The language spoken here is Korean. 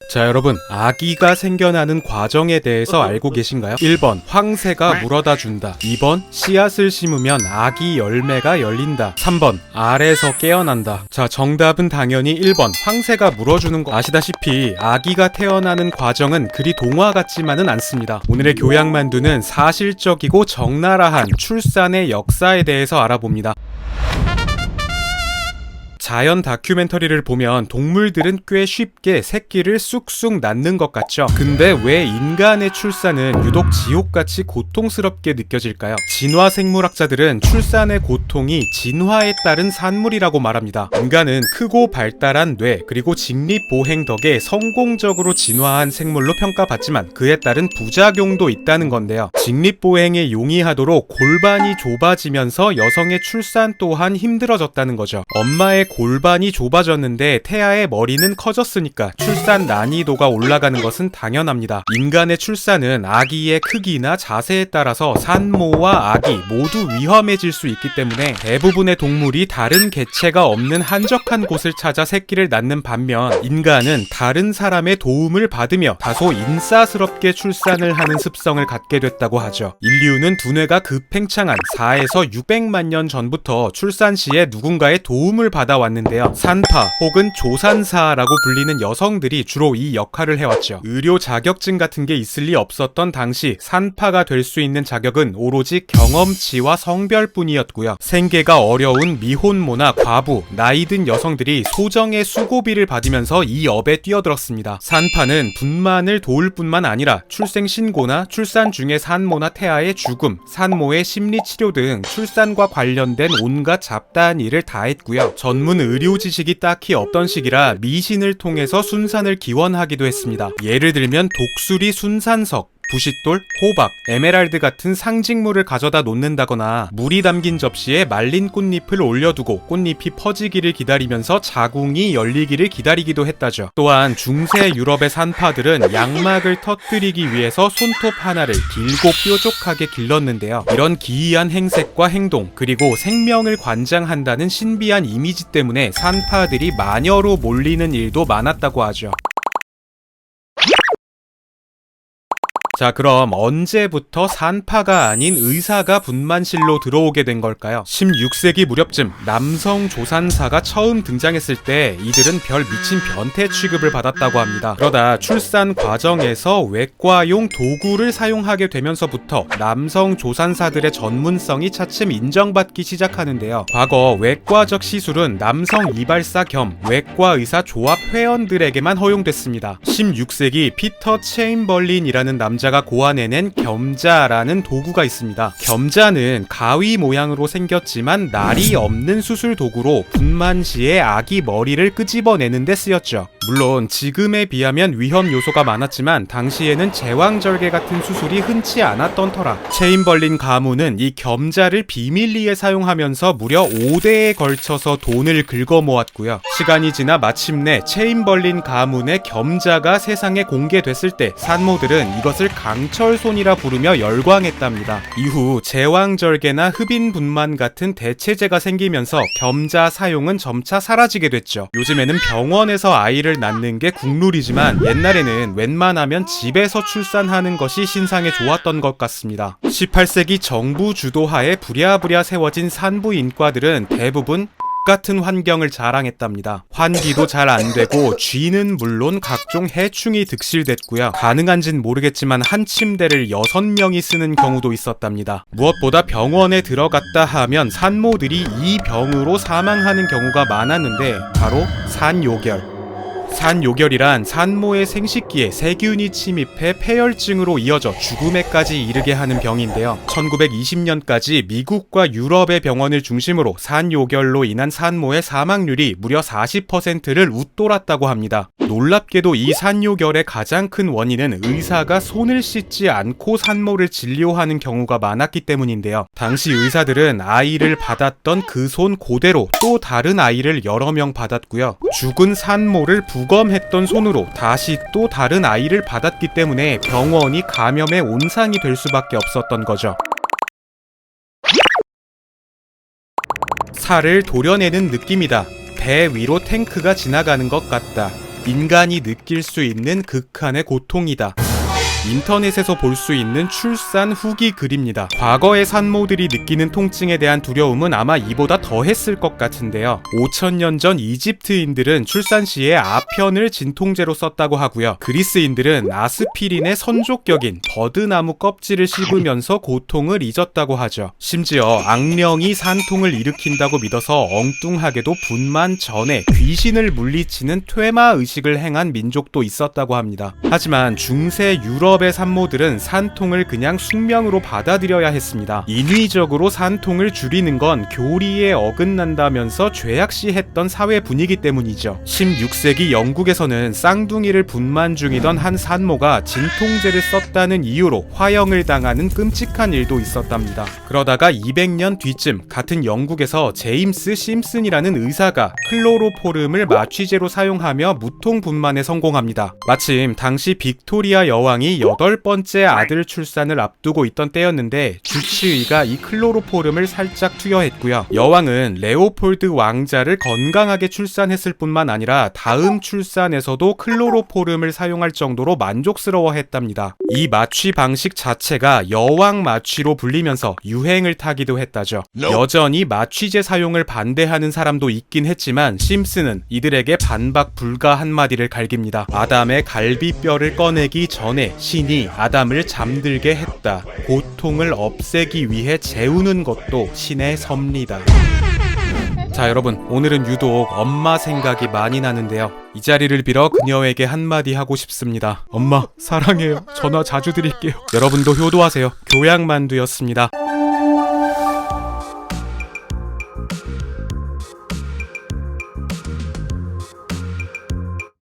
자, 여러분, 아기가 생겨나는 과정에 대해서 알고 계신가요? 1번, 황새가 물어다 준다. 2번, 씨앗을 심으면 아기 열매가 열린다. 3번, 알에서 깨어난다. 자, 정답은 당연히 1번, 황새가 물어주는 거. 아시다시피 아기가 태어나는 과정은 그리 동화 같지만은 않습니다. 오늘의 교양만두는 사실적이고 적나라한 출산의 역사에 대해서 알아봅니다. 자연 다큐멘터리를 보면 동물들은 꽤 쉽게 새끼를 쑥쑥 낳는 것 같죠? 근데 왜 인간의 출산은 유독 지옥같이 고통스럽게 느껴질까요? 진화 생물학자들은 출산의 고통이 진화에 따른 산물이라고 말합니다. 인간은 크고 발달한 뇌 그리고 직립보행 덕에 성공적으로 진화한 생물로 평가받지만 그에 따른 부작용도 있다는 건데요. 직립보행에 용이하도록 골반이 좁아지면서 여성의 출산 또한 힘들어졌다는 거죠. 엄마의 골반이 좁아졌는데 태아의 머리는 커졌으니까 출산 난이도가 올라가는 것은 당연합니다. 인간의 출산은 아기의 크기나 자세에 따라서 산모와 아기 모두 위험해질 수 있기 때문에 대부분의 동물이 다른 개체가 없는 한적한 곳을 찾아 새끼를 낳는 반면 인간은 다른 사람의 도움을 받으며 다소 인싸스럽게 출산을 하는 습성을 갖게 됐다고 하죠. 인류는 두뇌가 급팽창한 4에서 600만 년 전부터 출산 시에 누군가의 도움을 받아왔는데요. 산파 혹은 조산사라고 불리는 여성들이 주로 이 역할을 해왔죠. 의료 자격증 같은 게 있을 리 없었던 당시 산파가 될 수 있는 자격은 오로지 경험치와 성별뿐이었고요. 생계가 어려운 미혼모나 과부, 나이든 여성들이 소정의 수고비를 받으면서 이 업에 뛰어들었습니다. 산파는 분만을 도울 뿐만 아니라 출생 신고나 출산 중의 산모나 태아의 죽음, 산모의 심리치료 등 출산과 관련된 온갖 잡다한 일을 다 했고요. 전문 의료 지식이 딱히 없던 시기라 미신을 통해서 순산을 기원하기도 했습니다. 예를 들면 독수리 순산석, 부싯돌, 호박, 에메랄드 같은 상징물을 가져다 놓는다거나 물이 담긴 접시에 말린 꽃잎을 올려두고 꽃잎이 퍼지기를 기다리면서 자궁이 열리기를 기다리기도 했다죠. 또한 중세 유럽의 산파들은 양막을 터뜨리기 위해서 손톱 하나를 길고 뾰족하게 길렀는데요. 이런 기이한 행색과 행동 그리고 생명을 관장한다는 신비한 이미지 때문에 산파들이 마녀로 몰리는 일도 많았다고 하죠. 자, 그럼 언제부터 산파가 아닌 의사가 분만실로 들어오게 된 걸까요? 16세기 무렵쯤 남성 조산사가 처음 등장했을 때 이들은 별 미친 변태 취급을 받았다고 합니다. 그러다 출산 과정에서 외과용 도구를 사용하게 되면서부터 남성 조산사들의 전문성이 차츰 인정받기 시작하는데요. 과거 외과적 시술은 남성 이발사 겸 외과의사 조합 회원들에게만 허용됐습니다. 16세기 피터 체인벌린이라는 남자가 고안해낸 겸자라는 도구가 있습니다. 겸자는 가위 모양으로 생겼지만 날이 없는 수술 도구로 분만 시에 아기 머리를 끄집어내는 데 쓰였죠. 물론 지금에 비하면 위험 요소가 많았지만 당시에는 제왕절개 같은 수술이 흔치 않았던 터라 체인벌린 가문은 이 겸자를 비밀리에 사용하면서 무려 5대에 걸쳐서 돈을 긁어 모았고요. 시간이 지나 마침내 체인벌린 가문의 겸자가 세상에 공개됐을 때 산모들은 이것을 강철손이라 부르며 열광했답니다. 이후 제왕절개나 흡인분만 같은 대체제가 생기면서 겸자 사용은 점차 사라지게 됐죠. 요즘에는 병원에서 아이를 낳는 게 국룰이지만 옛날에는 웬만하면 집에서 출산하는 것이 신상에 좋았던 것 같습니다. 18세기 정부 주도하에 부랴부랴 세워진 산부인과들은 대부분 같은 환경을 자랑했답니다. 환기도 잘 안되고 쥐는 물론 각종 해충이 득실됐고요. 가능한진 모르겠지만 한 침대를 6명이 쓰는 경우도 있었답니다. 무엇보다 병원에 들어갔다 하면 산모들이 이 병으로 사망하는 경우가 많았는데 바로 산요결. 산요결이란 산모의 생식기에 세균이 침입해 폐혈증으로 이어져 죽음에까지 이르게 하는 병인데요. 1920년까지 미국과 유럽의 병원을 중심으로 산요결로 인한 산모의 사망률이 무려 40%를 웃돌았다고 합니다. 놀랍게도 이 산요결의 가장 큰 원인은 의사가 손을 씻지 않고 산모를 진료하는 경우가 많았기 때문인데요. 당시 의사들은 아이를 받았던 그 손 그대로 또 다른 아이를 여러 명 받았고요. 죽은 산모를 부검했던 손으로 다시 또 다른 아이를 받았기 때문에 병원이 감염의 온상이 될 수밖에 없었던 거죠. 살을 도려내는 느낌이다. 배 위로 탱크가 지나가는 것 같다. 인간이 느낄 수 있는 극한의 고통이다. 인터넷에서 볼 수 있는 출산 후기 글입니다. 과거의 산모들이 느끼는 통증에 대한 두려움은 아마 이보다 더했을 것 같은데요. 5000년 전 이집트인들은 출산 시에 아편을 진통제로 썼다고 하고요. 그리스인들은 아스피린의 선족격인 버드나무 껍질을 씹으면서 고통을 잊었다고 하죠. 심지어 악령이 산통을 일으킨다고 믿어서 엉뚱하게도 분만 전에 귀신을 물리치는 퇴마 의식을 행한 민족도 있었다고 합니다. 하지만 중세 유럽의 산모들은 산통을 그냥 숙명으로 받아들여야 했습니다. 인위적으로 산통을 줄이는 건 교리에 어긋난다면서 죄악시했던 사회 분위기 때문이죠. 16세기 영국에서는 쌍둥이를 분만 중이던 한 산모가 진통제를 썼다는 이유로 화형을 당하는 끔찍한 일도 있었답니다. 그러다가 200년 뒤쯤 같은 영국에서 제임스 심슨이라는 의사가 클로로포름을 마취제로 사용하며 무통 분만에 성공합니다. 마침 당시 빅토리아 여왕이 8번째 아들 출산을 앞두고 있던 때였는데 주치의가 이 클로로포름을 살짝 투여했고요. 여왕은 레오폴드 왕자를 건강하게 출산했을 뿐만 아니라 다음 출산에서도 클로로포름을 사용할 정도로 만족스러워했답니다. 이 마취 방식 자체가 여왕 마취로 불리면서 유행을 타기도 했다죠. 여전히 마취제 사용을 반대하는 사람도 있긴 했지만 심슨은 이들에게 반박 불가 한마디를 갈깁니다. 아담의 갈비뼈를 꺼내기 전에 신이 아담을 잠들게 했다. 고통을 없애기 위해 재우는 것도 신의 섭니다. 자, 여러분, 오늘은 유독 엄마 생각이 많이 나는데요. 이 자리를 빌어 그녀에게 한마디 하고 싶습니다. 엄마, 사랑해요. 전화 자주 드릴게요. 여러분도 효도하세요. 교양만두였습니다.